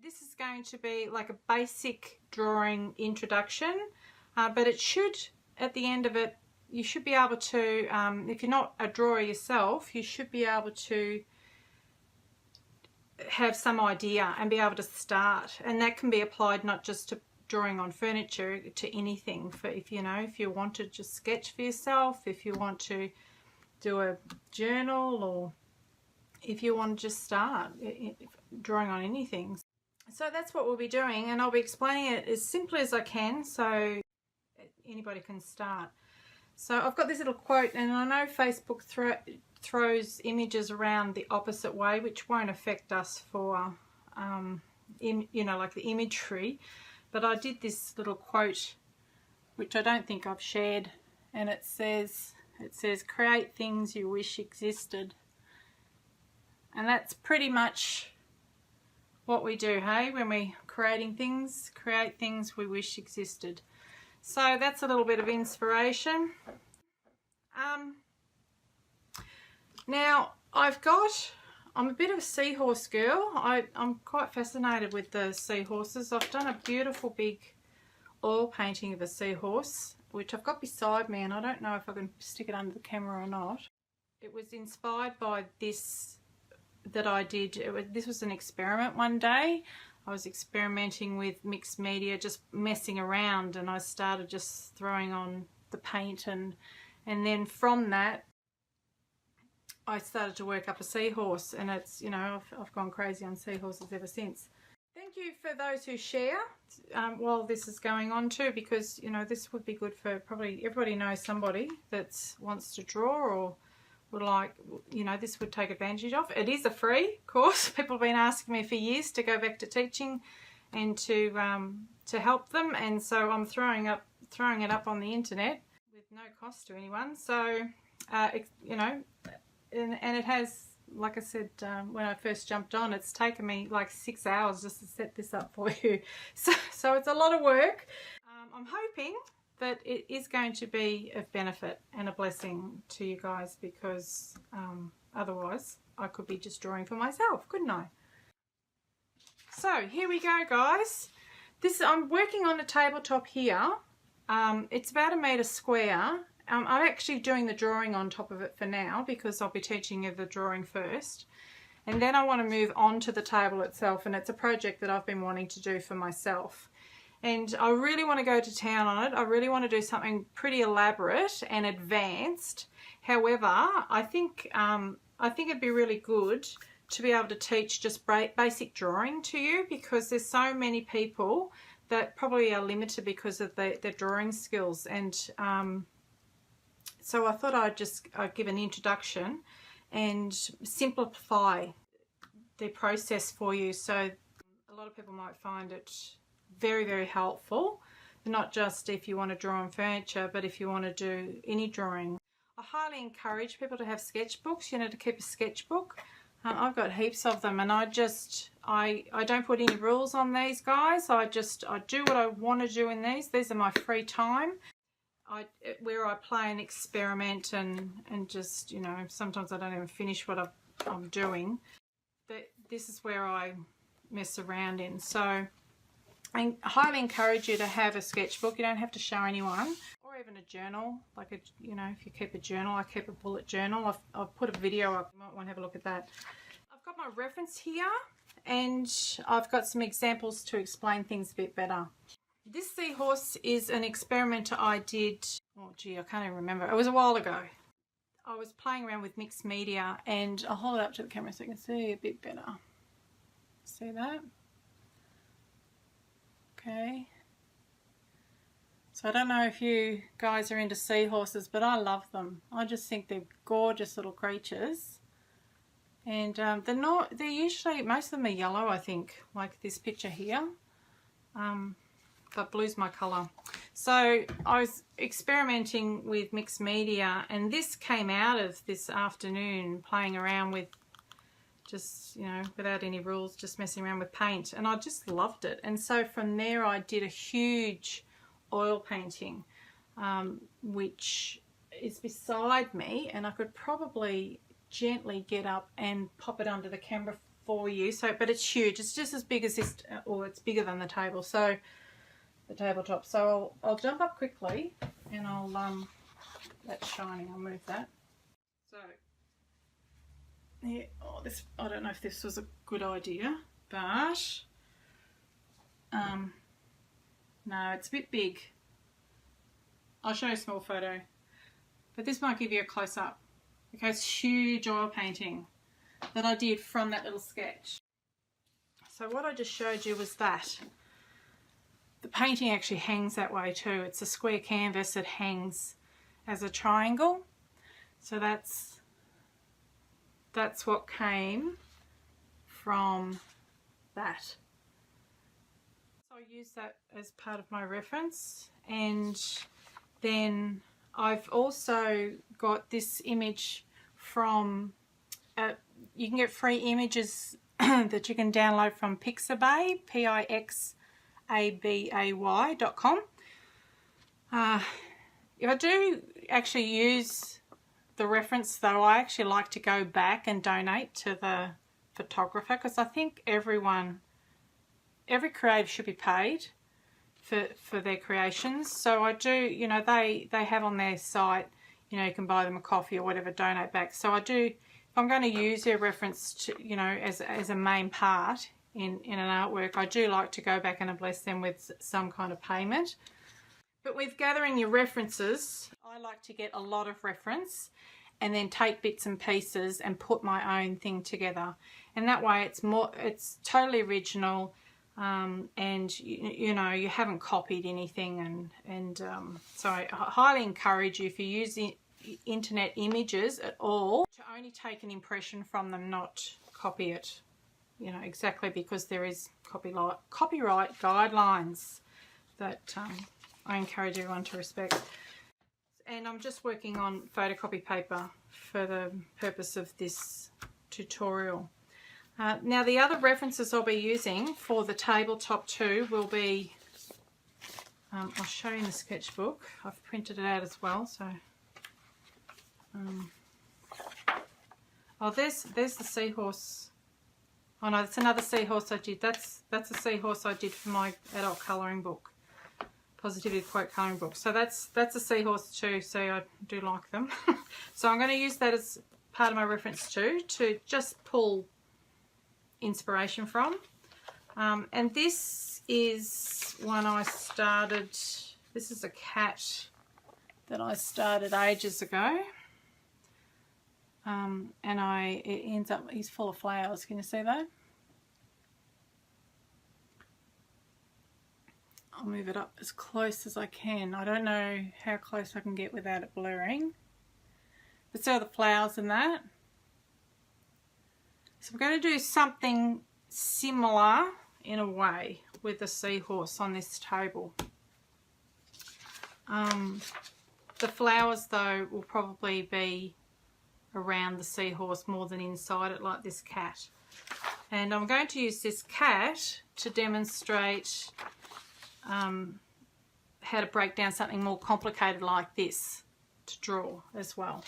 this is going to be like a basic drawing introduction, but it should, at the end of it, you should be able to, if you're not a drawer yourself, you should be able to have some idea and be able to start, and that can be applied not just to drawing on furniture, to anything. For if you want to just sketch for yourself, if you want to do a journal, or if you want to just start drawing on anything. So that's what we'll be doing, and I'll be explaining it as simply as I can so anybody can start. So I've got this little quote, and I know Facebook throws images around the opposite way, which won't affect us for, like the imagery. But I did this little quote, which I don't think I've shared, and it says, create things you wish existed. And that's pretty much what we do, hey, when we're creating things, create things we wish existed. So that's a little bit of inspiration. Now I'm a bit of a seahorse girl. I'm quite fascinated with the seahorses. I've done a beautiful big oil painting of a seahorse, which I've got beside me, and I don't know if I can stick it under the camera or not. It was inspired by this that I did. This was an experiment one day. I was experimenting with mixed media, just messing around, and I started just throwing on the paint, and then from that I started to work up a seahorse, and it's, I've gone crazy on seahorses ever since. Thank you for those who share while this is going on too, because this would be good for, probably everybody knows somebody that wants to draw, or would like, this would take advantage of. It is a free course. People have been asking me for years to go back to teaching and to help them, and so I'm throwing it up on the internet with no cost to anyone. So and it has, like I said, when I first jumped on, it's taken me like 6 hours just to set this up for you. So it's a lot of work. I'm hoping that it is going to be of benefit and a blessing to you guys, because otherwise I could be just drawing for myself, couldn't I? So here we go, guys. I'm working on a tabletop here. It's about 1 metre square. I'm actually doing the drawing on top of it for now, because I'll be teaching you the drawing first, and then I want to move on to the table itself, and it's a project that I've been wanting to do for myself. And I really want to go to town on it. I really want to do something pretty elaborate and advanced. However, I think it'd be really good to be able to teach just basic drawing to you, because there's so many people that probably are limited because of their drawing skills. And so I thought I'd give an introduction and simplify the process for you. So a lot of people might find it very, very helpful, not just if you want to draw on furniture, but if you want to do any drawing. I highly encourage people to have sketchbooks, to keep a sketchbook. I've got heaps of them, and I don't put any rules on these, guys. I do what I want to do in these. These are my free time, where I play and experiment, and just, sometimes I don't even finish what I'm doing. This is where I mess around in. So I highly encourage you to have a sketchbook. You don't have to show anyone, or even a journal. Like if you keep a journal, I keep a bullet journal. I've put a video up. You might want to have a look at that. I've got my reference here, and I've got some examples to explain things a bit better. This seahorse is an experiment I did. Oh gee, I can't even remember. It was a while ago. I was playing around with mixed media, and I'll hold it up to the camera so you can see a bit better. See that? Okay, so I don't know if you guys are into seahorses, but I love them. I just think they're gorgeous little creatures, and they're usually, most of them are yellow, I think, like this picture here, but blue's my colour. So I was experimenting with mixed media, and this came out of this afternoon playing around with, just without any rules, just messing around with paint, and I just loved it. And so from there I did a huge oil painting, which is beside me, and I could probably gently get up and pop it under the camera for you. So, but it's huge. It's just as big as this, or it's bigger than the table. So, the tabletop. So I'll jump up quickly, and I'll that's shining. I'll move that. So, yeah. Oh, this. I don't know if this was a good idea, but no, it's a bit big. I'll show you a small photo, but this might give you a close up. Okay, it's huge oil painting that I did from that little sketch. So what I just showed you was that. The painting actually hangs that way too. It's a square canvas that hangs as a triangle. So that's what came from that. So I use that as part of my reference, and then I've also got this image from, you can get free images that you can download from Pixabay, pixabay.com. If I do actually use the reference though, I actually like to go back and donate to the photographer, because I think every creative should be paid for their creations. So I do, you know, they have on their site, you know, you can buy them a coffee or whatever, donate back. So I do, if I'm going to use their reference to, you know, as a main part in an artwork, I do like to go back and bless them with some kind of payment. But with gathering your references, I like to get a lot of reference and then take bits and pieces and put my own thing together. And that way it's totally original. And you know, you haven't copied anything, and so I highly encourage you, if you use the internet images at all, to only take an impression from them, not copy it, you know, exactly, because there is copyright guidelines that I encourage everyone to respect. And I'm just working on photocopy paper for the purpose of this tutorial. Now the other references I'll be using for the tabletop too will be, I'll show you in the sketchbook. I've printed it out as well. So, oh, there's the seahorse. Oh no, that's another seahorse I did. That's a seahorse I did for my adult colouring book, Positivity Quote colouring book. So that's a seahorse too. So I do like them. So I'm going to use that as part of my reference too, to just pull inspiration from. And this is one I started. This is a cat that I started ages ago. And it ends up, he's full of flowers. Can you see that? I'll move it up as close as I can. I don't know how close I can get without it blurring. But so are the flowers in that. So we're going to do something similar in a way with the seahorse on this table. The flowers though will probably be around the seahorse more than inside it, like this cat. And I'm going to use this cat to demonstrate how to break down something more complicated like this to draw as well.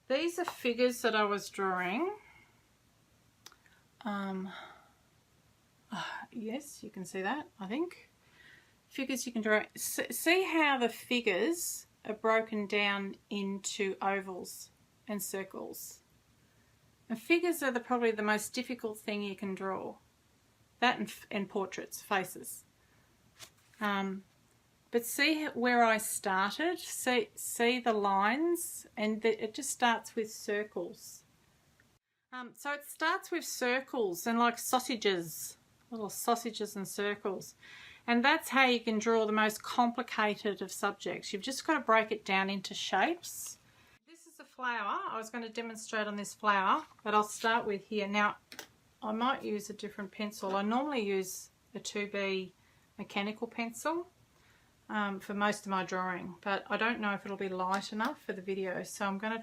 These are figures that I was drawing. Yes, you can see that, I think. Figures you can draw. See how the figures are broken down into ovals and circles. And figures are probably the most difficult thing you can draw. That and portraits, faces. But see where I started? See the lines? And it just starts with circles. So it starts with circles and like sausages, little sausages and circles. And that's how you can draw the most complicated of subjects. You've just got to break it down into shapes. This is a flower. I was going to demonstrate on this flower, but I'll start with here. Now, I might use a different pencil. I normally use a 2B mechanical pencil for most of my drawing, but I don't know if it'll be light enough for the video. So I'm going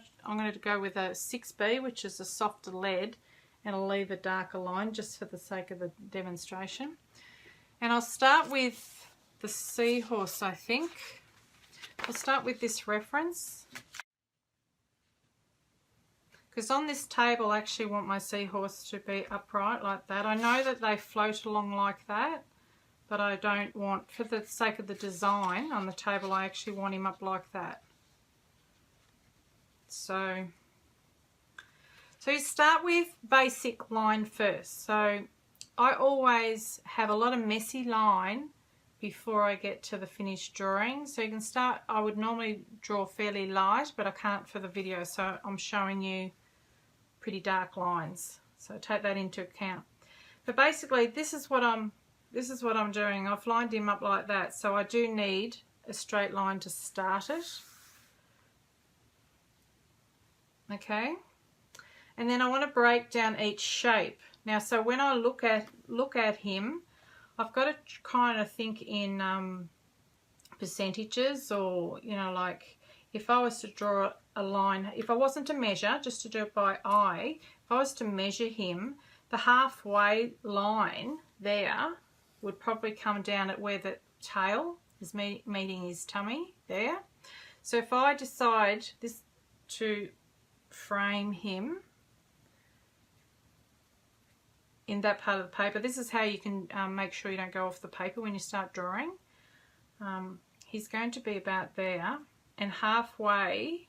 to go with a 6B, which is a softer lead, and I'll leave a darker line just for the sake of the demonstration. And I'll start with the seahorse, I think. I'll start with this reference, because on this table I actually want my seahorse to be upright like that. I know that they float along like that, but I don't want, for the sake of the design on the table, I actually want him up like that. So you start with basic line first. So I always have a lot of messy line before I get to the finished drawing. So you can start, I would normally draw fairly light, but I can't for the video, so I'm showing you pretty dark lines. So take that into account. But basically this is what I'm doing. I've lined him up like that, so I do need a straight line to start it. Okay, and then I want to break down each shape. Now, so when I look at him, I've got to kind of think in percentages, or, you know, like if I was to draw a line, if I wasn't to measure, just to do it by eye, if I was to measure him, the halfway line there would probably come down at where the tail is meeting his tummy there. So if I decide this to frame him in that part of the paper, this is how you can make sure you don't go off the paper when you start drawing. He's going to be about there, and halfway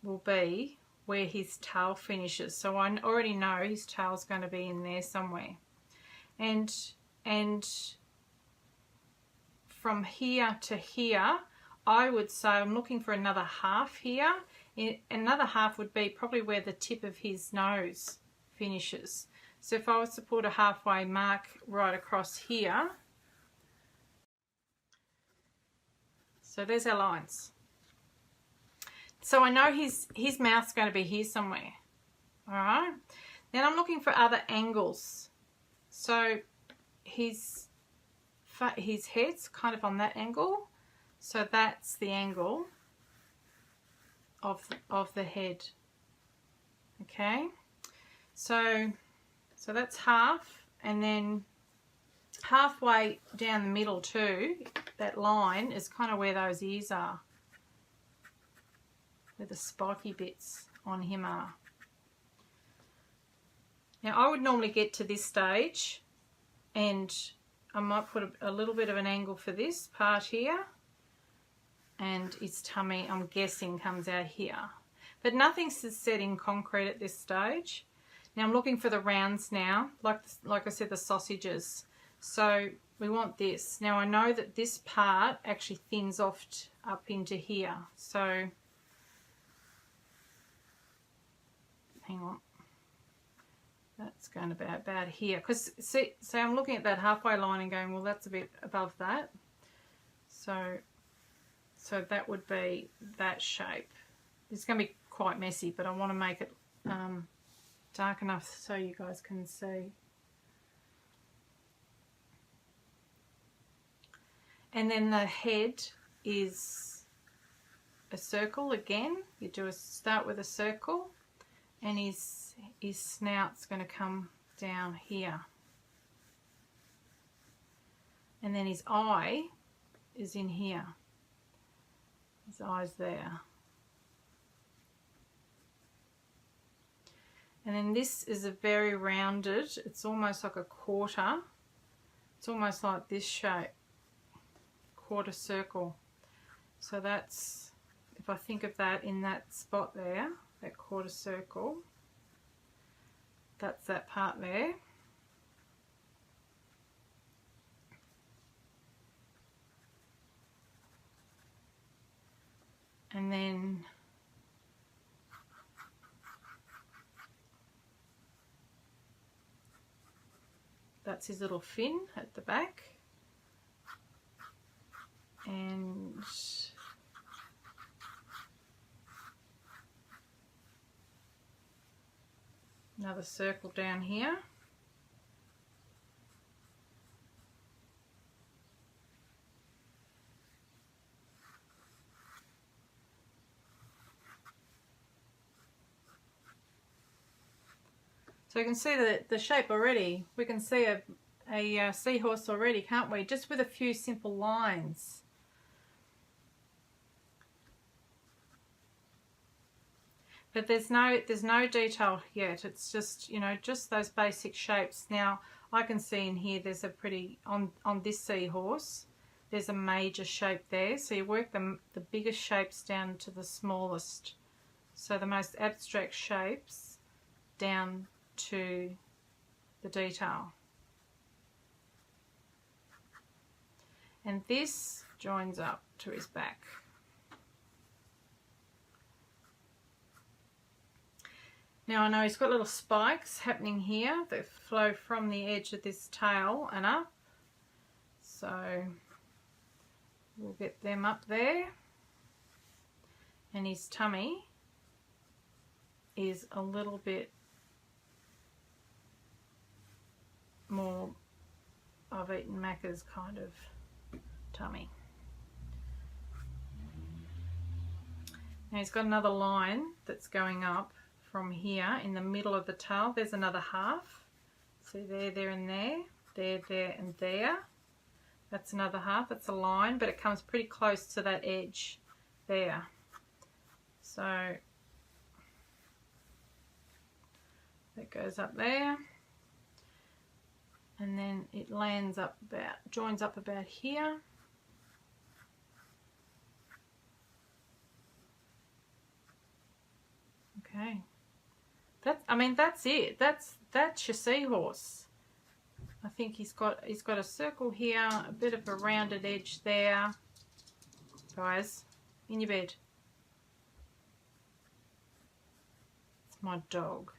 will be where his tail finishes. So I already know his tail's going to be in there somewhere. And from here to here, I would say I'm looking for another half here. Another half would be probably where the tip of his nose finishes. So if I was to put a halfway mark right across here, so there's our lines. So I know his mouth's going to be here somewhere. All right. Then I'm looking for other angles. So his head's kind of on that angle. So that's the angle of the head. Okay. So that's half, and then halfway down the middle too, that line is kind of where those ears are, where the spiky bits on him are. Now I would normally get to this stage and I might put a little bit of an angle for this part here, and his tummy, I'm guessing, comes out here. But nothing's set in concrete at this stage. Now I'm looking for the rounds now, like I said, the sausages. So we want this. Now I know that this part actually thins off up into here. So hang on. That's going to be about here. Because see, I'm looking at that halfway line and going, well, that's a bit above that. So that would be that shape. It's going to be quite messy, but I want to make it dark enough so you guys can see. And then the head is a circle again. You start with a circle, and his snout's going to come down here. And then his eye is in here. His eye's there. And then this is a very rounded, it's almost like a quarter. It's almost like this shape, quarter circle. So that's, if I think of that in that spot there, that quarter circle, that's that part there. And then that's his little fin at the back. And another circle down here. So you can see the shape already. We can see a seahorse already, can't we? Just with a few simple lines. But there's no detail yet. It's just, you know, just those basic shapes. Now I can see in here there's a pretty, on this seahorse, there's a major shape there. So you work the biggest shapes down to the smallest. So the most abstract shapes down to the detail. And this joins up to his back. Now I know he's got little spikes happening here that flow from the edge of this tail and up. So we'll get them up there. And his tummy is a little bit more I've eaten Macca's kind of tummy. Now he's got another line that's going up from here in the middle of the tail. There's another half. See there and there. There and there. That's another half. That's a line, but it comes pretty close to that edge there. So that goes up there. And then it lands up about, joins up about here. Okay. That's it. That's your seahorse. I think he's got a circle here, a bit of a rounded edge there. Guys, in your bed. It's my dog.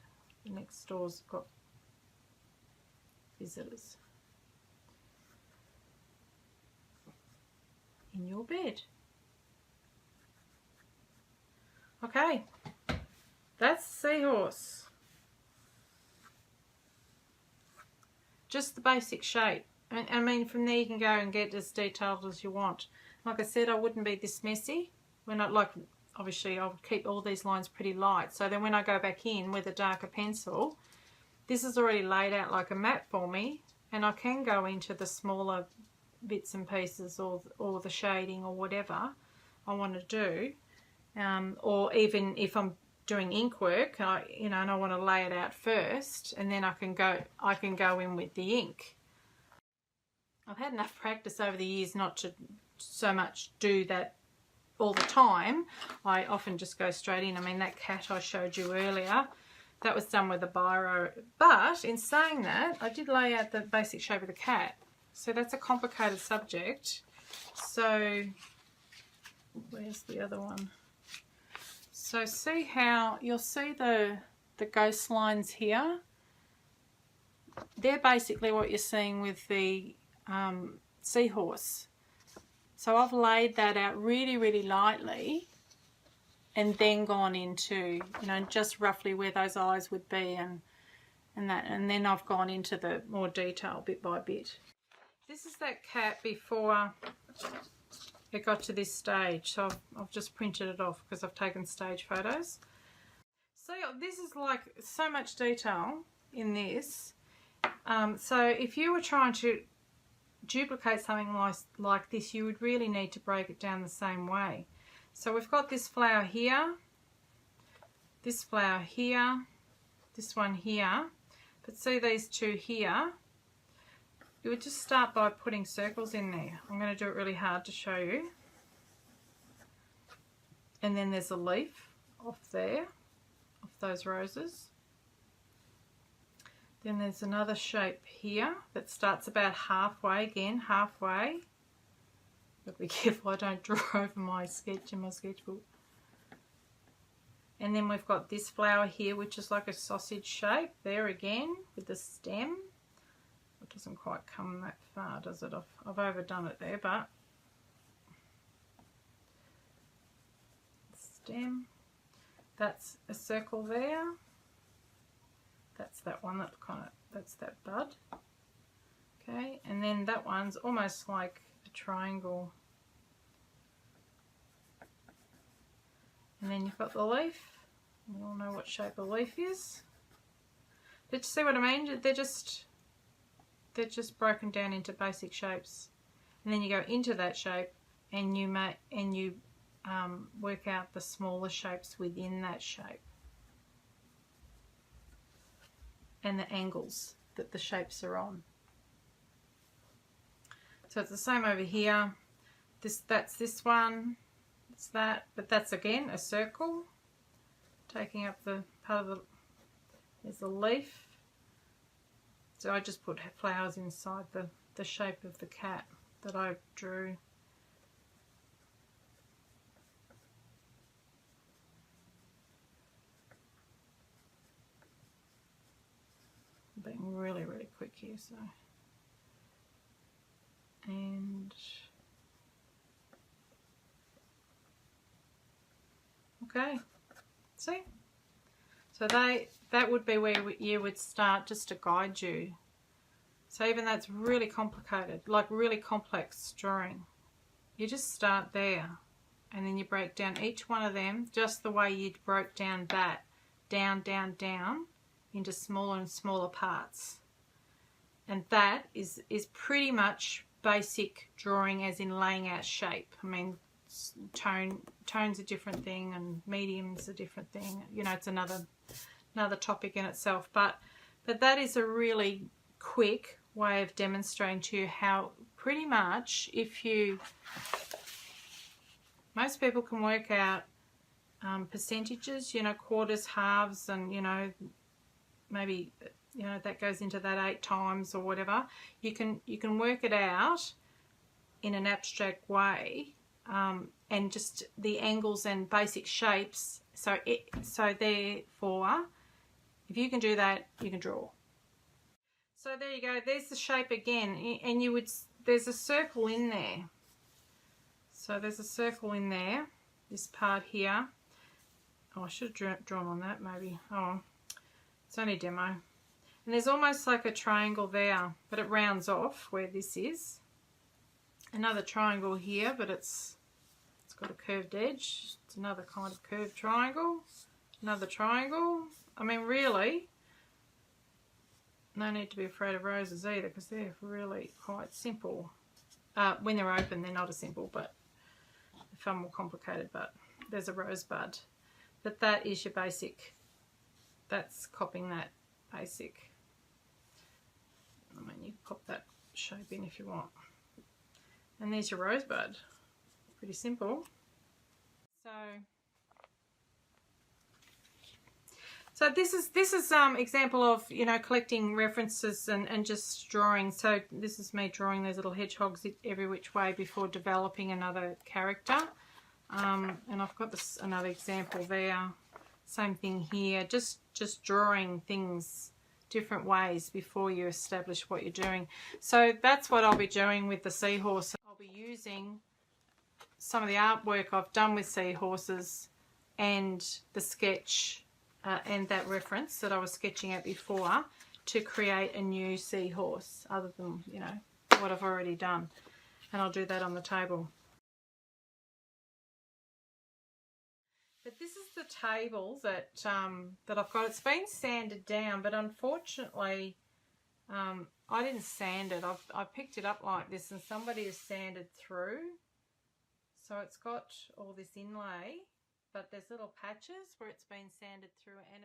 The next door's got visitors. In your bed. Okay. That's seahorse. Just the basic shape. I mean, from there you can go and get as detailed as you want. Like I said, I wouldn't be this messy. When I, like, obviously I would keep all these lines pretty light. So then when I go back in with a darker pencil, this is already laid out like a map for me. And I can go into the smaller bits and pieces or the shading or whatever I want to do. Or even if I'm doing ink work, and I want to lay it out first, and then I can go in with the ink. I've had enough practice over the years not to so much do that all the time. I often just go straight in. I mean, that cat I showed you earlier, that was done with a biro. But in saying that, I did lay out the basic shape of the cat. So that's a complicated subject. So where's the other one? So see how you'll see the ghost lines here. They're basically what you're seeing with the seahorse. So I've laid that out really, really lightly and then gone into, you know, just roughly where those eyes would be and then I've gone into the more detail bit by bit. This is that cat before it got to this stage, so I've just printed it off because I've taken stage photos. So this is like so much detail in this. So if you were trying to duplicate something like this, you would really need to break it down the same way. So we've got this flower here, this flower here, this one here, but see these two here? You would just start by putting circles in there. I'm going to do it really hard to show you. And then there's a leaf off there, of those roses. Then there's another shape here that starts about halfway, again, halfway. But be careful I don't draw over my sketch in my sketchbook. And then we've got this flower here, which is like a sausage shape there again, with the stem. It doesn't quite come that far, does it? I've overdone it there, but stem. That's a circle there. That's that one that that's that bud. Okay, and then that one's almost like a triangle. And then you've got the leaf. We all know what shape a leaf is. Did you see what I mean? They're just broken down into basic shapes, and then you go into that shape and you work out the smaller shapes within that shape. and the angles that the shapes are on. So it's the same over here. That's this one, it's that, but that's again a circle, taking up the part of the, there's the leaf. So I just put flowers inside the shape of the cat that I drew. I'm being really, really quick here, so. And okay, see? So that would be where you would start, just to guide you. So even though it's really complicated, like really complex drawing, you just start there and then you break down each one of them just the way you broke down that, down, down, down into smaller and smaller parts. And that is pretty much basic drawing, as in laying out shape. I mean, tone's a different thing and medium's a different thing. You know, it's another topic in itself. But that is a really quick way of demonstrating to you how pretty much, most people can work out percentages, you know, quarters, halves, and, you know, maybe, you know, that goes into that 8 times or whatever. You can work it out in an abstract way, and just the angles and basic shapes. So therefore, if you can do that, you can draw. So there you go. There's the shape again, and there's a circle in there. So there's a circle in there. This part here. Oh, I should have drawn on that maybe. Oh, it's only demo. And there's almost like a triangle there, but it rounds off where this is. Another triangle here, but it's got a curved edge. It's another kind of curved triangle. Another triangle. I mean, really, no need to be afraid of roses either, because they're really quite simple. When they're open, they're not as simple, but they're far more complicated. But there's a rosebud. But that is your basic. That's copying that basic. I mean, you pop that shape in if you want. And there's your rosebud. Pretty simple. So this is example of, you know, collecting references and just drawing. So this is me drawing those little hedgehogs every which way before developing another character. And I've got another example there. Same thing here. Just drawing things different ways before you establish what you're doing. So that's what I'll be doing with the seahorse. I'll be using some of the artwork I've done with seahorses and the sketch and that reference that I was sketching at before to create a new seahorse, other than, you know, what I've already done. And I'll do that on the table. But this is the table that I've got. It's been sanded down, but unfortunately I didn't sand it. I picked it up like this and somebody has sanded through. So it's got all this inlay, but there's little patches where it's been sanded through, and